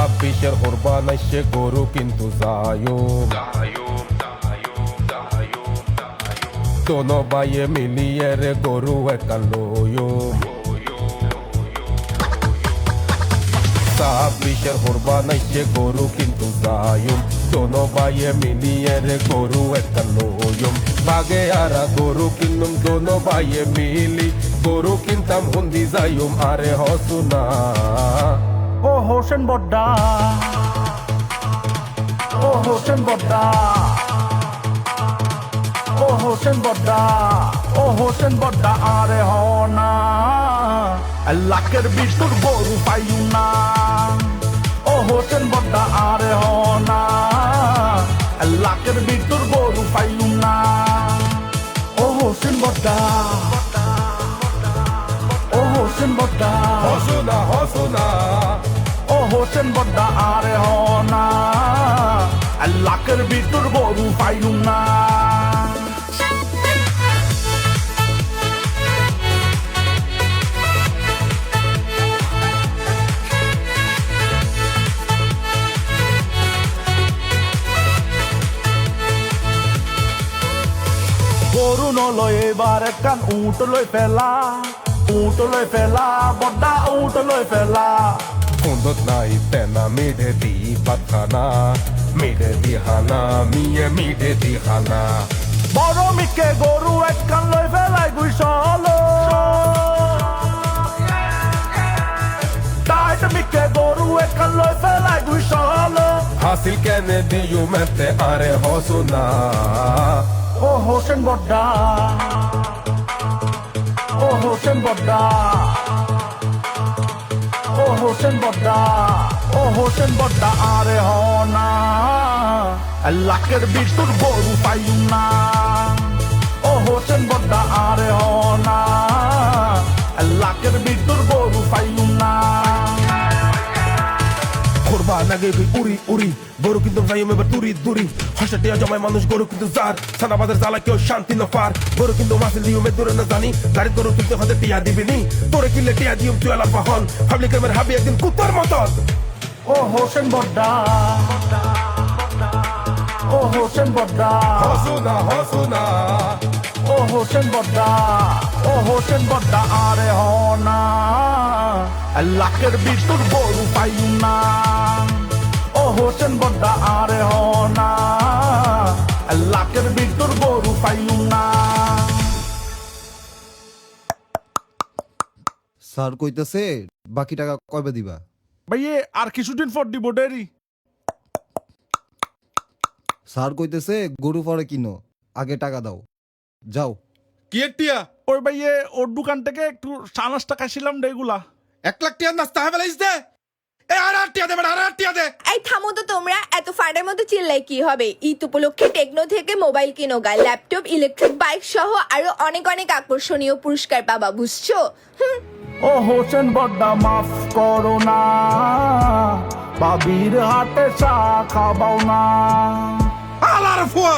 ছাব্বিশের কোরবান আসছে গরু কিন্তু যায়ুম দোনো বাইয়ে মিলিয়ে রে গরু একটা লয়ুম ছাব্বিশের কোরবান আসছে গরু কিন্তু যায়ুম দোনো বাইয়ে মিলিয়ে রে গরু একটা লয়ুম বাগে আরা গরু কিনুম দোনো বাইয়ে মিলি গরু কিনতাম হুন্দি যায়ুম আরে হসুনা ও হোসেন বড্ডা ও হোসেন বড্ডা ও হোসেন বড্ডা ও হোসেন বড্ডা আরে হনা লাখের বিটুর গরু পাইউ না ও হোসেন বড্ডা আরে হনা লাখের বিটুর গরু পাইউ না ও হোসেন বড্ডা ও হোসেন বড্ডা হসুনা হসুনা ও হোসেন বড্ডা আরে হনা লাখের বিটুর গরু পাইলু না গরু নলয় এবার কান উঠ লই ফেলা বড্ডা উঠ লই ফেলা কুন্দত নাই তেনা মিডে দি পাতখানা মিডে দি হানা মিয়ে মিডে দি হানা বড় মিকে গরু এক কান লই ফেলাই গুইসল টাইট মিকে গরু এক কান লই ফেলাই গুইসল হাসিল কেনে দিয়ু মেতে আরে হসুনা ও হোসেন বড্ডা ও হোসেন বড্ডা ও হোসেন বড্ডা ও হোসেন বড্ডা আরে হনা লাখের বিটুর গরু পাইউ না ও হোসেন বড্ডা আরে হনা লাখের বিটুর গরু পাইউ না কোরবান আগে গই উড়ি উড়ি গরু কিন্তু যাইম এবার তুরি তুরি হাসটিয়া জমায় মানুষ গরু কিন্তু জার সানাবাদের জ্বালা কেউ শান্তি না পার গরু কিন্তু মাসিল দিও মে দূরে না জানি গাড়ি গরু তুলতে হতে টিয়া দিবিনি তোরে কিনলে টিয়া দিও তুই আলাপ হন পাবলিক এর হাবি একদিন কুত্তার মতন ও হোসেন বড্ডা ও হোসেন বড্ডা হসুনা হসুনা ও হোসেন বড্ডা ও হোসেন বড্ডা আরে হনা লাখের বিটুর গরু পাইউ না ও হোসেন বড্ডা আরে হনা লাখের বিটুর গরু পাইউ না স্যার কইতেছে বাকি টাকা কবে দিবা? ভাইয়ে আর কিছুদিন পর দিব ডেরি স্যার কইতেছে গরু পরে কিনো, আগে টাকা দাও, যাও। কি টিয়া ওই ভাইয়ে ওর দোকান থেকে একটু সানাস টাকা ছিলাম ডেগুলা 1 লাখ টিয়া নাস্তা হবে লাইছ দে এ আর টিয়া দে আর টিয়া দে এই থামো তো তোমরা, এত ফাড়ের মতো চিল্লাই কি হবে? ঈদ উপলক্ষে টেকনো থেকে মোবাইল কিনো গা, ল্যাপটপ, ইলেকট্রিক বাইক সহ আরো অনেক অনেক আকর্ষণীয় পুরস্কার পাবা, বুঝছো? ও হোসেন বড্ডা মাফ করো না, বাবির হাতে চা খাবাও না। আলার ফুয়া